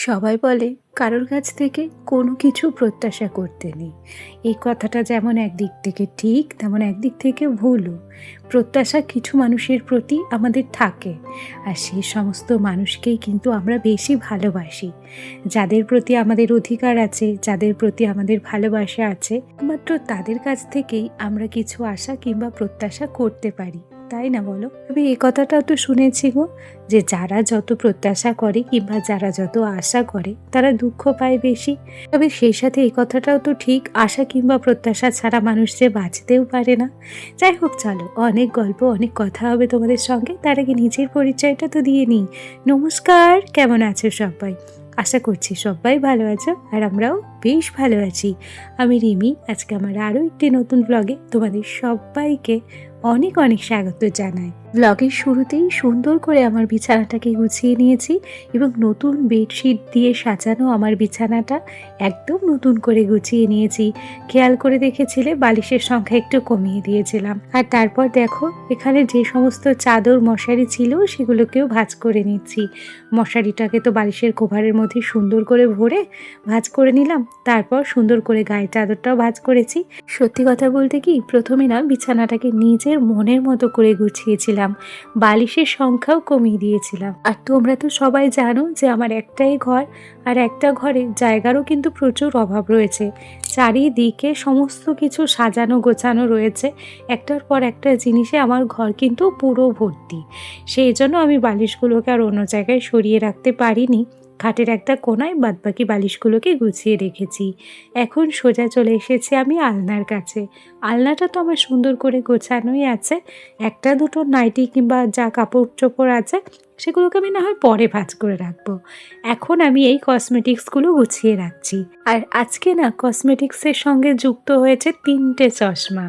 সবাই বলে কারোর কাছ থেকে কোনো কিছু প্রত্যাশা করতে নেই। এই কথাটা যেমন একদিক থেকে ঠিক, তেমন একদিক থেকে ভুলও। প্রত্যাশা কিছু মানুষের প্রতি আমাদের থাকে, আর সেই সমস্ত মানুষকেই কিন্তু আমরা বেশি ভালোবাসি। যাদের প্রতি আমাদের অধিকার আছে, যাদের প্রতি আমাদের ভালোবাসা আছে, মাত্র তাদের কাছ থেকেই আমরা কিছু আশা কিংবা প্রত্যাশা করতে পারি, তাই না বলো? আমি এই কথাটাও তো শুনেছি গো, যে যারা যত প্রত্যাশা করে কিংবা যারা যত আশা করে তারা দুঃখ পায় বেশি। তবে সেই সাথে এই কথাটাও তো ঠিক, আশা কিংবা প্রত্যাশা ছাড়া মানুষ যে বাঁচতেও পারে না। যাই হোক, চলো, অনেক গল্প অনেক কথা হবে তোমাদের সঙ্গে। তার আগে নিজের পরিচয়টা তো দিয়ে নিই। নমস্কার, কেমন আছো সবাই? আশা করছি সবাই ভালো আছো, আর আমরাও বেশ ভালো আছি। আমি রিমি। আজকে আমার আরও একটি নতুন ব্লগে তোমাদের সবাইকে অনেক অনেক স্বাগত জানাই। ব্লগের শুরুতেই সুন্দর করে আমার বিছানাটাকে গুছিয়ে নিয়েছি, এবং নতুন বেডশিট দিয়ে সাজানো আমার বিছানাটা একদম নতুন করে গুছিয়ে নিয়েছি। খেয়াল করে দেখেছিলে বালিশের সংখ্যা একটু কমিয়ে দিয়েছিলাম। আর তারপর দেখো, এখানে যে সমস্ত চাদর মশারি ছিল সেগুলোকেও ভাঁজ করে নিচ্ছি। মশারিটাকে তো বালিশের কভারের মধ্যে সুন্দর করে ভরে ভাঁজ করে নিলাম, তারপর সুন্দর করে গায়ের চাদরটাও ভাঁজ করেছি। সত্যি কথা বলতে কি, প্রথমে না বিছানাটাকে নিজের মনের মতো করে গুছিয়েছিলাম, বালিশের সংখ্যাও কমিয়ে দিয়েছিলাম। আর তোমরা তো সবাই জানো যে আমার একটাই ঘর, আর একটা ঘরে জায়গারও কিন্তু প্রচুর অভাব রয়েছে। চারিদিকে সমস্ত কিছু সাজানো গোছানো রয়েছে, একটার পর একটা জিনিসে আমার ঘর কিন্তু পুরো ভর্তি। সেই জন্য আমি বালিশগুলোকে আর অন্য জায়গায় সরিয়ে রাখতে পারিনি। খাটের একটা কোনায় বাদবাকি বালিশগুলোকে গুছিয়ে রেখেছি। এখন সোজা চলে এসেছি আমি আলনার কাছে। আলনাটা তো আমার সুন্দর করে গোছানোই আছে। একটা দুটো নাইটি কিংবা যা কাপড় চোপড় আছে সেগুলোকে আমি না হয় পরে ভাঁজ করে রাখবো। এখন আমি এই কসমেটিক্সগুলো গুছিয়ে রাখছি। আর আজকে না কসমেটিক্সের সঙ্গে যুক্ত হয়েছে 3টে চশমা।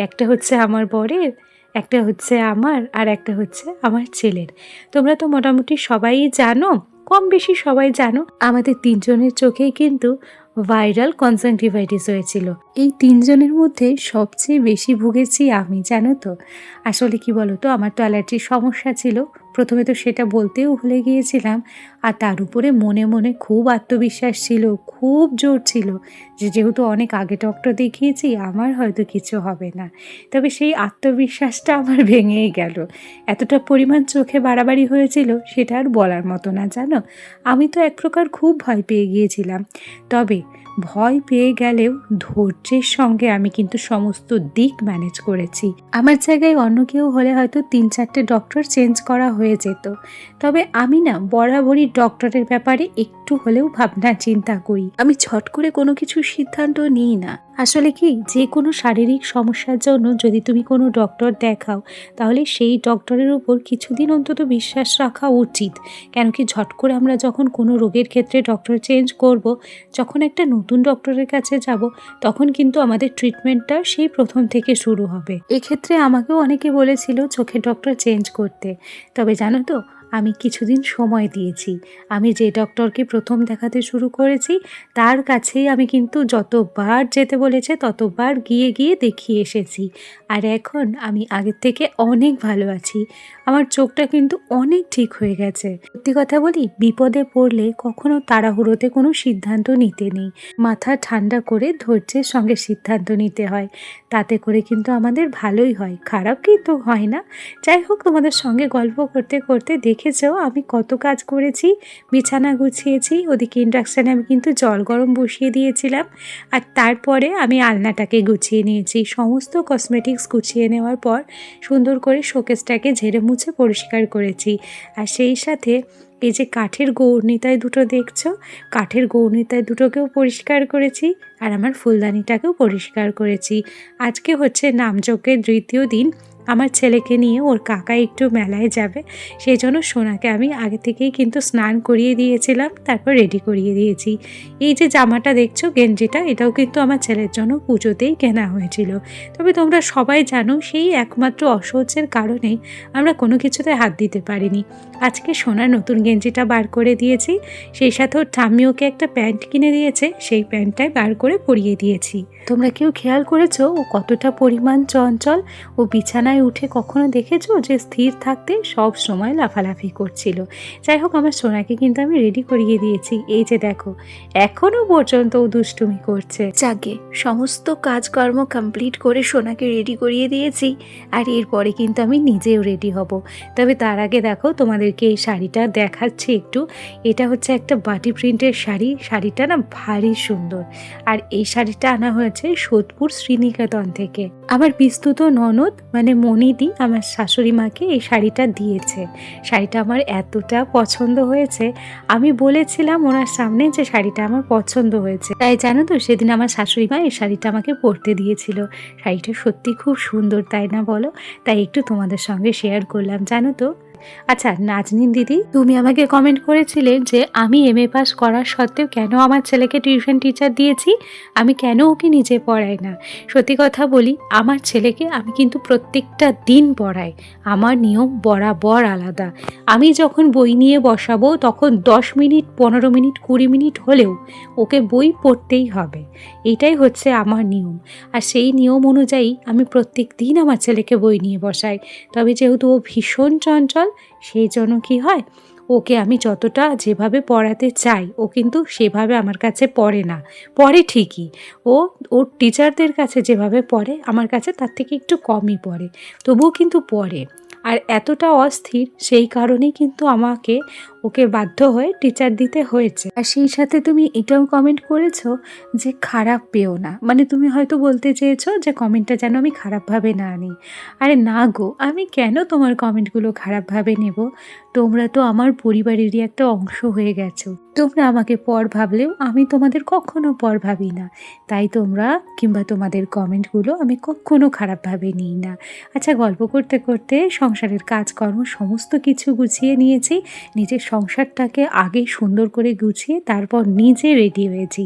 একটা হচ্ছে আমার বরের, একটা হচ্ছে আমার, আর একটা হচ্ছে আমার ছেলের। তোমরা তো মোটামুটি সবাই জানো, কম বেশি সবাই জানো, আমাদের 3জনের চোখেই কিন্তু ভাইরাল কনজাংটিভাইটিস হয়েছিল। এই 3জনের মধ্যে সবচেয়ে বেশি ভুগেছি আমি, জানো তো। আসলে কি বলো তো, আমার তো অ্যালার্জির সমস্যা ছিল। প্রথমে তো সেটা বলতেও ভুলে গিয়েছিলাম। আর তার উপরে মনে মনে খুব আত্মবিশ্বাস ছিল, খুব জোর ছিল যে যেহেতু অনেক আগে ডক্টর দেখিয়েছি, আমার হয়তো কিছু হবে না। তবে সেই আত্মবিশ্বাসটা আমার ভেঙেই গেল। এতটা পরিমাণ চোখে বাড়াবাড়ি হয়েছিল, সেটা আর বলার মতো না, জানো। আমি তো এক প্রকার খুব ভয় পেয়ে গিয়েছিলাম। তবে ভয় পেয়ে গেলেও ধৈর্যের সঙ্গে আমি কিন্তু সমস্ত দিক ম্যানেজ করেছি। আমার জায়গায় অন্য কেউ হলে হয়তো 3-4টে ডক্টর চেঞ্জ করা হয়ে যেত। তবে আমি না বরাবরই ডক্টরের ব্যাপারে একটু হলেও ভাবনা চিন্তা করি। আমি ঝট করে কোনো কিছু সিদ্ধান্ত নিই না। আসলে কি, যে কোনো শারীরিক সমস্যার জন্য যদি তুমি কোনো ডক্টর দেখাও, তাহলে সেই ডক্টরের উপর কিছুদিন অন্তত বিশ্বাস রাখা উচিত। কেন কি, ঝট করে আমরা যখন কোনো রোগের ক্ষেত্রে ডক্টর চেঞ্জ করব, যখন একটা নতুন ডক্টরের কাছে যাব, তখন কিন্তু আমাদের ট্রিটমেন্টটা সেই প্রথম থেকে শুরু হবে। এক্ষেত্রে আমাকেও অনেকে বলেছিল চোখের ডক্টর চেঞ্জ করতে। তবে জানো তো, আমি কিছুদিন সময় দিয়েছি। আমি যে ডক্টরকে প্রথম দেখাতে শুরু করেছি, তার কাছেই আমি কিন্তু যতবার যেতে বলেছে ততবার গিয়ে গিয়ে দেখিয়ে এসেছি। আর এখন আমি আগের থেকে অনেক ভালো আছি। আমার চোখটা কিন্তু অনেক ঠিক হয়ে গেছে। সত্যি কথা বলি, বিপদে পড়লে কখনো তাড়াহুড়োতে কোনো সিদ্ধান্ত নিতে নেই। মাথা ঠান্ডা করে ধৈর্যের সঙ্গে সিদ্ধান্ত নিতে হয়। তাতে করে কিন্তু আমাদের ভালোই হয়, খারাপ কিন্তু হয় না। যাই হোক, তোমাদের সঙ্গে গল্প করতে করতে দেখেছো আমি কত কাজ করেছি। বিছানা গুছিয়েছি, ওদিকে ইন্ডাকশানে আমি কিন্তু জল গরম বসিয়ে দিয়েছিলাম। আর তারপরে আমি আলনাটাকে গুছিয়ে নিয়েছি। সমস্ত কসমেটিক্স গুছিয়ে নেওয়ার পর সুন্দর করে শোকেসটাকে ঝেড়ে মুছে পরিষ্কার করেছি। আর সেই সাথে এই যে কাঠের গৌরনিতায় দুটো দেখছো, কাঠের গৌরনিতায় দুটোকেও পরিষ্কার করেছি। আর আমার ফুলদানিটাকেও পরিষ্কার করেছি। আজকে হচ্ছে নামযজ্ঞের 3য় দিন। আমার ছেলেকে নিয়ে ওর কাকা একটু মেলায় যাবে, সেই জন্য সোনাকে আমি আগে থেকেই কিন্তু স্নান করিয়ে দিয়েছিলাম, তারপর রেডি করিয়ে দিয়েছি। এই যে জামাটা দেখছো, গেঞ্জিটা, এটাও কিন্তু আমার ছেলের জন্য পুজোতেই কেনা হয়েছিল। তবে তোমরা সবাই জানো, সেই একমাত্র অসহ্যের কারণেই আমরা কোনো কিছুতে হাত দিতে পারিনি। আজকে সোনার নতুন গেঞ্জিটা বার করে দিয়েছি, সেই সাথে ওর ঠাম্মি ওকে একটা প্যান্ট কিনে দিয়েছে, সেই প্যান্টটাই বার করে পরিয়ে দিয়েছি। তোমরা কেউ খেয়াল করেছো ও কতটা পরিমাণ চঞ্চল? ও বিছানায় বিছানায় উঠে কখনো দেখেছো যে স্থির থাকতে সব সময় লাফালাফি করছিল। যাই হোক, আমার সোনাকে কিন্তু আমি রেডি করিয়ে দিয়েছি। এই যে দেখো, এখনো পর্যন্ত ও দুষ্টুমি করছে। যাকে সমস্ত কাজকর্ম কমপ্লিট করে সোনাকে রেডি করিয়ে দিয়েছি, আর এরপরে কিন্তু আমি নিজেও রেডি হব। তবে তার আগে দেখো, তোমাদেরকে এই শাড়িটা দেখাচ্ছি একটু। এটা হচ্ছে একটা বাটি প্রিন্টের শাড়ি। শাড়িটা না ভারী সুন্দর। আর এই শাড়িটা আনা হয়েছে সোদপুর শ্রীনিকেতন থেকে। আমার বিস্তুত ননদ মানে মনিদি আমার শাশুড়ি মাকে এই শাড়িটা দিয়েছে। শাড়িটা আমার এতটা পছন্দ হয়েছে, আমি বলেছিলাম ওনার সামনে যে শাড়িটা আমার পছন্দ হয়েছে। তাই জানো তো, সেদিন আমার শাশুড়ি মা এই শাড়িটা আমাকে পরতে দিয়েছিল। শাড়িটা সত্যি খুব সুন্দর, তাই না বলো? তাই একটু তোমাদের সঙ্গে শেয়ার করলাম, জানো তো। আচ্ছা নাজনীন দিদি, তুমি আমাকে কমেন্ট করেছিলে যে আমি এমএ পাস করার সত্ত্বেও কেন আমার ছেলেকে টিউশন টিচার দিয়েছি, আমি কেন ওকে নিজে পড়াই না। সত্যি কথা বলি, আমার ছেলেকে আমি কিন্তু প্রত্যেকটা দিন পড়াই। আমার নিয়ম বরাবর আলাদা। আমি যখন বই নিয়ে বসাবো তখন 10 মিনিট 15 মিনিট 20 মিনিট হলেও ওকে বই পড়তেই হবে। এটাই হচ্ছে আমার নিয়ম। আর সেই নিয়ম অনুযায়ী আমি প্রত্যেক দিন আমার ছেলেকে বই নিয়ে বসাই। তবে যেহেতু ও ভীষণ চঞ্চল, সেই জন্য কী হয়, ওকে আমি যতটা যেভাবে পড়াতে চাই ও কিন্তু সেভাবে আমার কাছে পড়ে না। পড়ে ঠিকই, ওর টিচারদের কাছে যেভাবে পড়ে আমার কাছে তার থেকে একটু কমই পড়ে, তবুও কিন্তু পড়ে। আর এতটা অস্থির, সেই কারণেই কিন্তু আমাকে ওকে বাধ্য হয়ে টিচার দিতে হয়েছে। আর সেই সাথে তুমি এটাও কমেন্ট করেছো যে খারাপ পেও না, মানে তুমি হয়তো বলতে চেয়েছো যে কমেন্টটা যেন আমি খারাপভাবে না নিই। আরে না গো, আমি কেন তোমার কমেন্টগুলো খারাপভাবে নেব? তোমরা তো আমার পরিবারেরই একটা অংশ হয়ে গেছো। তোমরা আমাকে পর ভাবলেও আমি তোমাদের কখনো পর ভাবি না। তাই তোমরা কিংবা তোমাদের কমেন্টগুলো আমি কখনো খারাপভাবে নিই না। আচ্ছা, গল্প করতে করতে সংসারের কাজকর্ম সমস্ত কিছু গুছিয়ে নিয়েছি। নিজের সংসারটাকে আগে সুন্দর করে গুছিয়ে তারপর নিজে রেডি হয়েছি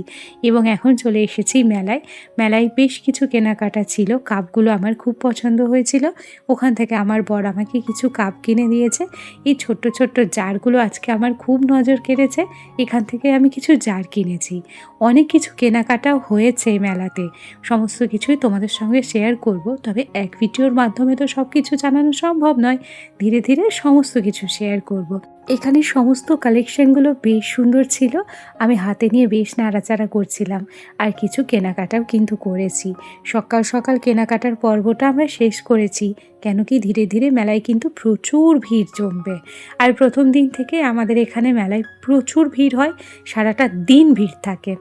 এবং এখন চলে এসেছি মেলায়। মেলায় বেশ কিছু কেনাকাটা ছিল। কাপগুলো আমার খুব পছন্দ হয়েছিল। ওখান থেকে আমার বর আমাকে কিছু কাপ কিনে দিয়েছে। এই ছোট্ট ছোট্ট জারগুলো আজকে আমার খুব নজর কেড়েছে। এখান থেকে আমি কিছু জার কিনেছি। অনেক কিছু কেনাকাটাও হয়েছে এই মেলাতে। সমস্ত কিছুই তোমাদের সঙ্গে শেয়ার করব। তবে এক ভিডিওর মাধ্যমে তো সব কিছু জানানো সম্ভব নয়। ধীরে ধীরে সমস্ত কিছু শেয়ার করব। এখানে সমস্ত কালেকশনগুলো বেশ সুন্দর ছিল। আমি হাতে নিয়ে বেশ নাড়াচাড়া করছিলাম। আর কিছু কেনাকাটাও কিন্তু করেছি। সকাল সকাল কেনাকাটার পর্বটা আমরা শেষ করেছি, কেন কি ধীরে ধীরে মেলায় কিন্তু প্রচুর ভিড় জমবে। আর প্রথম দিন থেকে আমাদের এখানে মেলায় প্রচুর ভিড় হয়, সারাটা দিন ভিড় থাকে।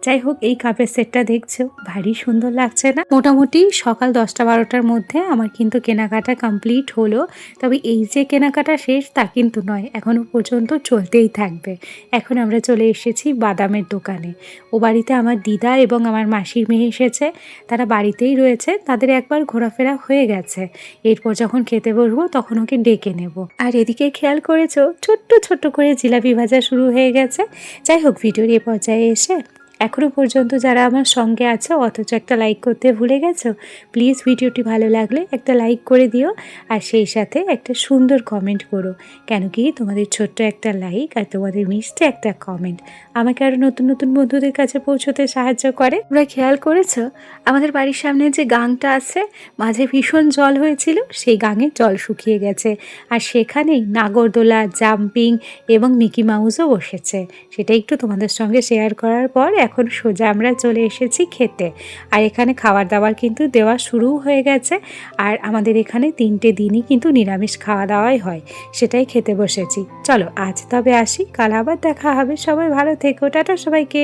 যাই হোক, এই কাপের সেটটা দেখছো, ভারী সুন্দর লাগছে না? মোটামুটি সকাল 10টা-12টার মধ্যে আমার কিন্তু কেনাকাটা কমপ্লিট হলো। তবে এই যে কেনাকাটা শেষ তা কিন্তু নয়, এখনও পর্যন্ত চলতেই থাকবে। এখন আমরা চলে এসেছি বাদামের দোকানে। ও বাড়িতে আমার দিদা এবং আমার মাসির মেয়ে এসেছে। তারা বাড়িতেই রয়েছে, তাদের একবার ঘোরাফেরা হয়ে গেছে। এরপর যখন খেতে বসবো তখন ওকে ডেকে নেব। আর এদিকে খেয়াল করেছো, ছোট্ট ছোট্ট করে জিলাপি ভাজা শুরু হয়ে গেছে। যাই হোক, ভিডিওর এ পর্যায়ে এসে এখনও পর্যন্ত যারা আমার সঙ্গে আছো অথচ একটা লাইক করতে ভুলে গেছো, প্লিজ ভিডিওটি ভালো লাগলে একটা লাইক করে দিও। আর সেই সাথে একটা সুন্দর কমেন্ট করো, কেন কি তোমাদের ছোট্ট একটা লাইক আর তোমাদের মিষ্টি একটা কমেন্ট আমাকে আরও নতুন নতুন বন্ধুদের কাছে পৌঁছতে সাহায্য করে। তোমরা খেয়াল করেছো, আমাদের বাড়ির সামনে যে গাংটা আছে, মাঝে ভীষণ জল হয়েছিল, সেই গাঙে জল শুকিয়ে গেছে। আর সেখানেই নাগরদোলা, জাম্পিং এবং মিকি মাউসও বসেছে। সেটা একটু তোমাদের সঙ্গে শেয়ার করার পর এখন সোজা আমরা চলে এসেছি খেতে। আর এখানে খাবার দাবার কিন্তু দেওয়া শুরু হয়ে গেছে। আর আমাদের এখানে 3টে দিনই কিন্তু নিরামিষ খাওয়া দাওয়াই হয়, সেটাই খেতে বসেছি। চলো আজ তবে আসি, কাল আবার দেখা হবে। সবাই ভালো থেকো, টাটা সবাইকে।